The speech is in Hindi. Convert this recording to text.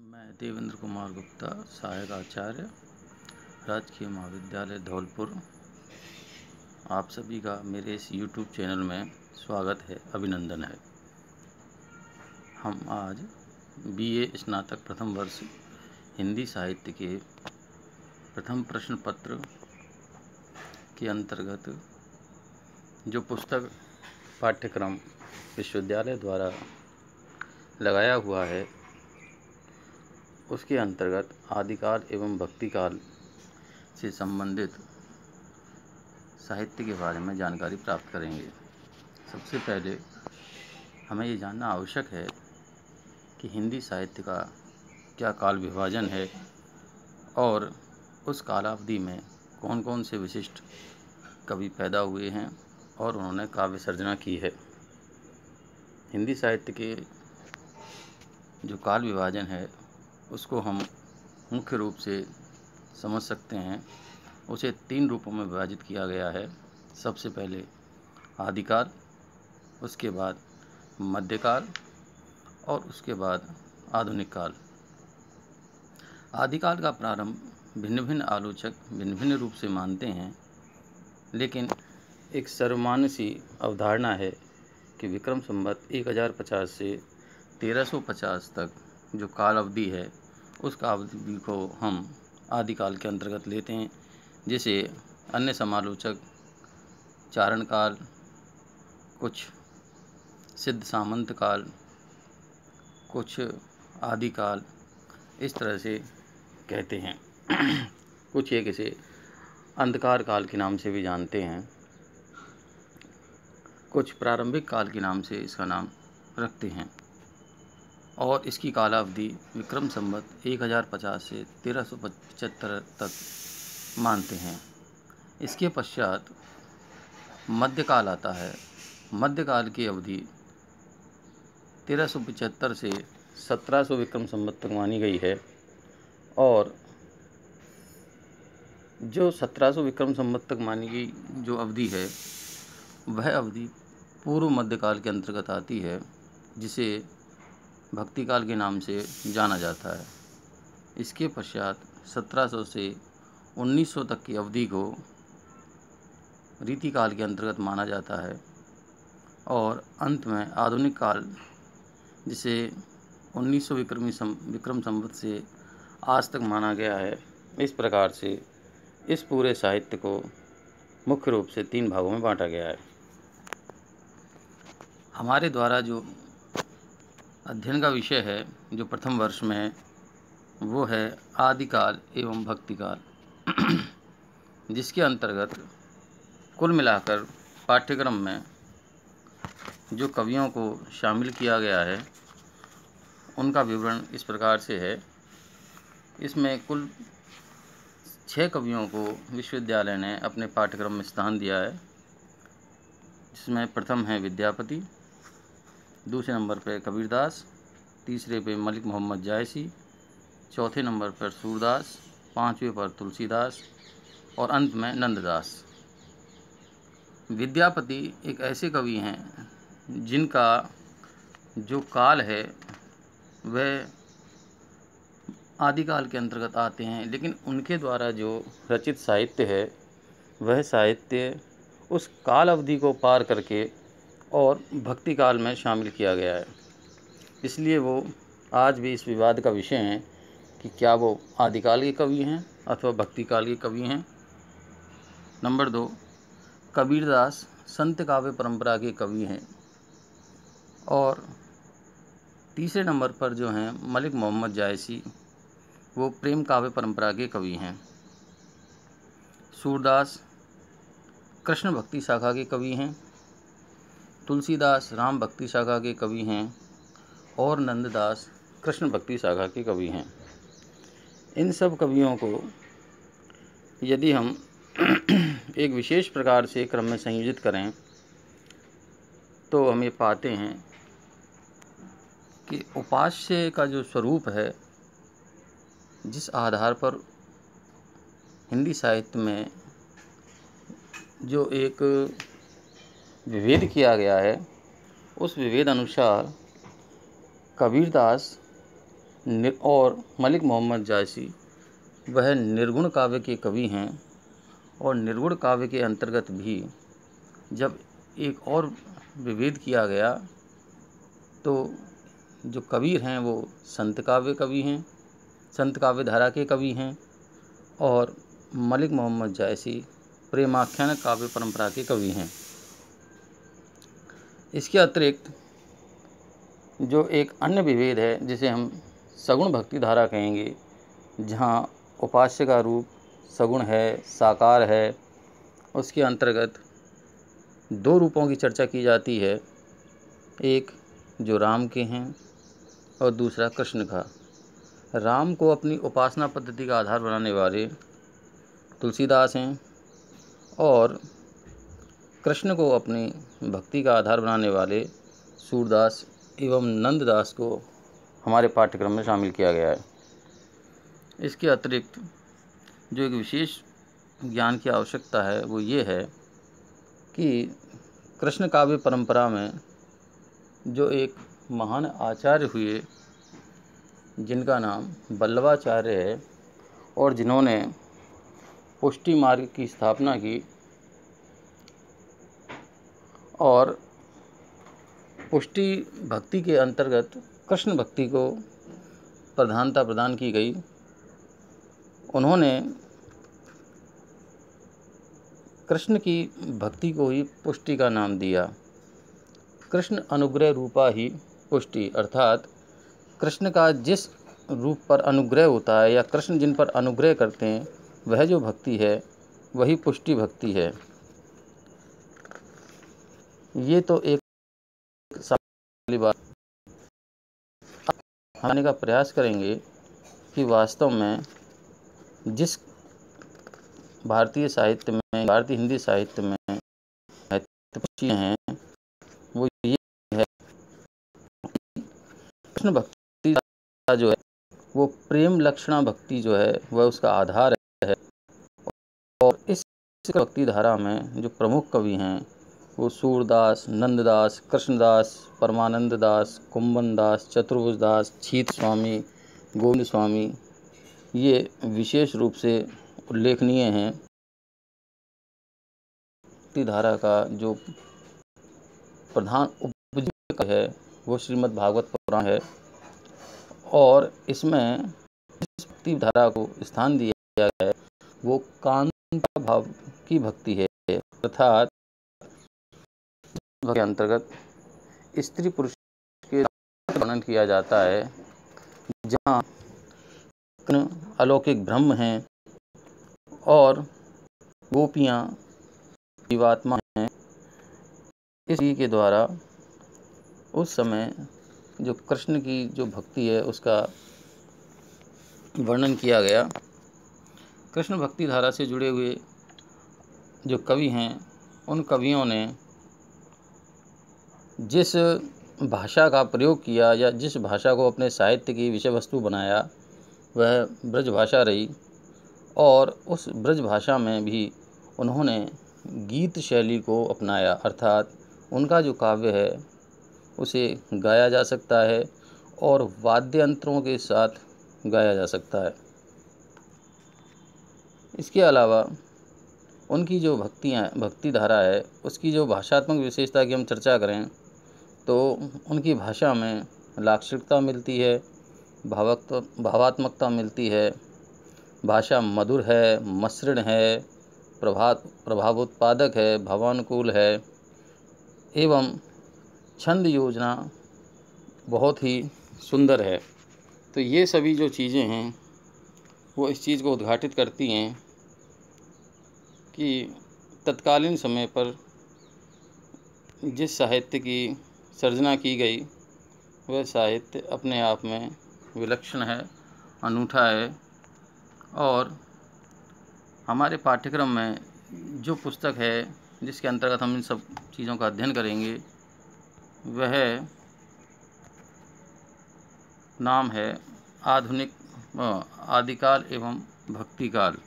मैं देवेंद्र कुमार गुप्ता, सहायक आचार्य, राजकीय महाविद्यालय धौलपुर। आप सभी का मेरे इस YouTube चैनल में स्वागत है, अभिनंदन है। हम आज BA स्नातक प्रथम वर्ष हिंदी साहित्य के प्रथम प्रश्न पत्र के अंतर्गत जो पुस्तक पाठ्यक्रम विश्वविद्यालय द्वारा लगाया हुआ है, उसके अंतर्गत आदिकाल एवं भक्तिकाल से संबंधित साहित्य के बारे में जानकारी प्राप्त करेंगे। सबसे पहले हमें ये जानना आवश्यक है कि हिंदी साहित्य का क्या काल विभाजन है और उस कालावधि में कौन कौन से विशिष्ट कवि पैदा हुए हैं और उन्होंने काव्य सर्जना की है। हिंदी साहित्य के जो काल विभाजन है उसको हम मुख्य रूप से समझ सकते हैं। उसे 3 रूपों में विभाजित किया गया है। सबसे पहले आदिकाल, उसके बाद मध्यकाल और उसके बाद आधुनिक काल। आदिकाल का प्रारंभ भिन्न भिन्न आलोचक भिन्न भिन्न रूप से मानते हैं, लेकिन एक सर्वमान्य सी अवधारणा है कि विक्रम संवत 1050 से 1350 तक जो काल अवधि है उस काल अवधि को हम आदिकाल के अंतर्गत लेते हैं। जिसे अन्य समालोचक चारण काल, कुछ सिद्ध सामंत काल, कुछ आदिकाल इस तरह से कहते हैं। कुछ एक इसे अंधकार काल के नाम से भी जानते हैं, कुछ प्रारंभिक काल के नाम से इसका नाम रखते हैं और इसकी कालावधि विक्रम संवत 1050 से 1375 तक मानते हैं। इसके पश्चात मध्यकाल आता है। मध्यकाल की अवधि 1375 से 1700 विक्रम संवत तक मानी गई है और जो 1700 विक्रम संवत तक मानी गई जो अवधि है वह अवधि पूर्व मध्यकाल के अंतर्गत आती है, जिसे भक्तिकाल के नाम से जाना जाता है। इसके पश्चात 1700 से 1900 तक की अवधि को रीतिकाल के अंतर्गत माना जाता है और अंत में आधुनिक काल, जिसे 1900 विक्रम संवत से आज तक माना गया है। इस प्रकार से इस पूरे साहित्य को मुख्य रूप से 3 भागों में बांटा गया है। हमारे द्वारा जो अध्ययन का विषय है जो प्रथम वर्ष में है वो है आदिकाल एवं भक्तिकाल, जिसके अंतर्गत कुल मिलाकर पाठ्यक्रम में जो कवियों को शामिल किया गया है उनका विवरण इस प्रकार से है। इसमें कुल 6 कवियों को विश्वविद्यालय ने अपने पाठ्यक्रम में स्थान दिया है, जिसमें प्रथम है विद्यापति, दूसरे नंबर पर कबीरदास, तीसरे पे मलिक मोहम्मद जायसी, चौथे नंबर पर सूरदास, 5वें पर तुलसीदास और अंत में नंददास। विद्यापति एक ऐसे कवि हैं जिनका जो काल है वह आदिकाल के अंतर्गत आते हैं, लेकिन उनके द्वारा जो रचित साहित्य है वह साहित्य उस काल अवधि को पार करके और भक्ति काल में शामिल किया गया है। इसलिए वो आज भी इस विवाद का विषय हैं कि क्या वो आदिकाल के कवि हैं अथवा भक्ति काल के कवि हैं। नंबर 2, कबीरदास संत काव्य परंपरा के कवि हैं और तीसरे नंबर पर जो हैं मलिक मोहम्मद जायसी, वो प्रेम काव्य परंपरा के कवि हैं। सूरदास कृष्ण भक्ति शाखा के कवि हैं, तुलसीदास राम भक्ति शाखा के कवि हैं और नंददास कृष्ण भक्ति शाखा के कवि हैं। इन सब कवियों को यदि हम एक विशेष प्रकार से क्रम में संयोजित करें तो हम ये पाते हैं कि उपास्य का जो स्वरूप है, जिस आधार पर हिंदी साहित्य में जो एक विभेद किया गया है, उस विभेद अनुसार कबीरदास और मलिक मोहम्मद जायसी वह निर्गुण काव्य के कवि हैं। और निर्गुण काव्य के अंतर्गत भी जब एक और विभेद किया गया तो जो कबीर हैं वो संत काव्य कवि हैं, संत काव्य धारा के कवि हैं, और मलिक मोहम्मद जायसी प्रेमाख्यान काव्य परंपरा के कवि हैं। इसके अतिरिक्त जो एक अन्य विभेद है जिसे हम सगुण भक्ति धारा कहेंगे, जहाँ उपास्य का रूप सगुण है, साकार है, उसके अंतर्गत दो रूपों की चर्चा की जाती है, एक जो राम के हैं और दूसरा कृष्ण का। राम को अपनी उपासना पद्धति का आधार बनाने वाले तुलसीदास हैं और कृष्ण को अपनी भक्ति का आधार बनाने वाले सूरदास एवं नंददास को हमारे पाठ्यक्रम में शामिल किया गया है। इसके अतिरिक्त जो एक विशेष ज्ञान की आवश्यकता है वो ये है कि कृष्ण काव्य परंपरा में जो एक महान आचार्य हुए जिनका नाम वल्लभाचार्य है और जिन्होंने पुष्टि मार्ग की स्थापना की और पुष्टि भक्ति के अंतर्गत कृष्ण भक्ति को प्रधानता प्रदान की गई। उन्होंने कृष्ण की भक्ति को ही पुष्टि का नाम दिया। कृष्ण अनुग्रह रूपा ही पुष्टि, अर्थात कृष्ण का जिस रूप पर अनुग्रह होता है या कृष्ण जिन पर अनुग्रह करते हैं वह जो भक्ति है वही पुष्टि भक्ति है। ये तो एक सारी बात हमने का प्रयास करेंगे कि वास्तव में जिस भारतीय साहित्य में, भारतीय हिंदी साहित्य में महत्वपूर्ण हैं वो ये है, कृष्ण भक्ति का जो है वो प्रेम लक्षणा भक्ति जो है वह उसका आधार है। और इस भक्ति धारा में जो प्रमुख कवि हैं वो सूरदास, नंददास, कृष्णदास, परमानंद दास, कुंभन दास, चतुर्भुज दास, छीत स्वामी, गोविंद स्वामी, ये विशेष रूप से उल्लेखनीय हैं। भक्ति धारा का जो प्रधान उपजीवक है वो श्रीमद् भागवत पुराण है और इसमें जिस भक्ति धारा को स्थान दिया गया है वो कांता भाव की भक्ति है, अर्थात के अंतर्गत स्त्री पुरुष के वर्णन किया जाता है, जहाँ अलौकिक ब्रह्म हैं और गोपियाँ जीवात्मा हैं। इसी के द्वारा उस समय जो कृष्ण की जो भक्ति है उसका वर्णन किया गया। कृष्ण भक्ति धारा से जुड़े हुए जो कवि हैं उन कवियों ने जिस भाषा का प्रयोग किया या जिस भाषा को अपने साहित्य की विषय वस्तु बनाया वह ब्रज भाषा रही और उस ब्रज भाषा में भी उन्होंने गीत शैली को अपनाया, अर्थात उनका जो काव्य है उसे गाया जा सकता है और वाद्य यंत्रों के साथ गाया जा सकता है। इसके अलावा उनकी जो भक्ति धारा है उसकी जो भाषात्मक विशेषता की हम चर्चा करें तो उनकी भाषा में लाक्षणिकता मिलती है, भावात्मकता मिलती है, भाषा मधुर है, मसृण है, प्रभावोत्पादक है, भावानुकूल है एवं छंद योजना बहुत ही सुंदर है। तो ये सभी जो चीज़ें हैं वो इस चीज़ को उद्घाटित करती हैं कि तत्कालीन समय पर जिस साहित्य की सर्जना की गई वह साहित्य अपने आप में विलक्षण है, अनूठा है। और हमारे पाठ्यक्रम में जो पुस्तक है जिसके अंतर्गत हम इन सब चीज़ों का अध्ययन करेंगे वह नाम है आदिकाल एवं भक्तिकाल।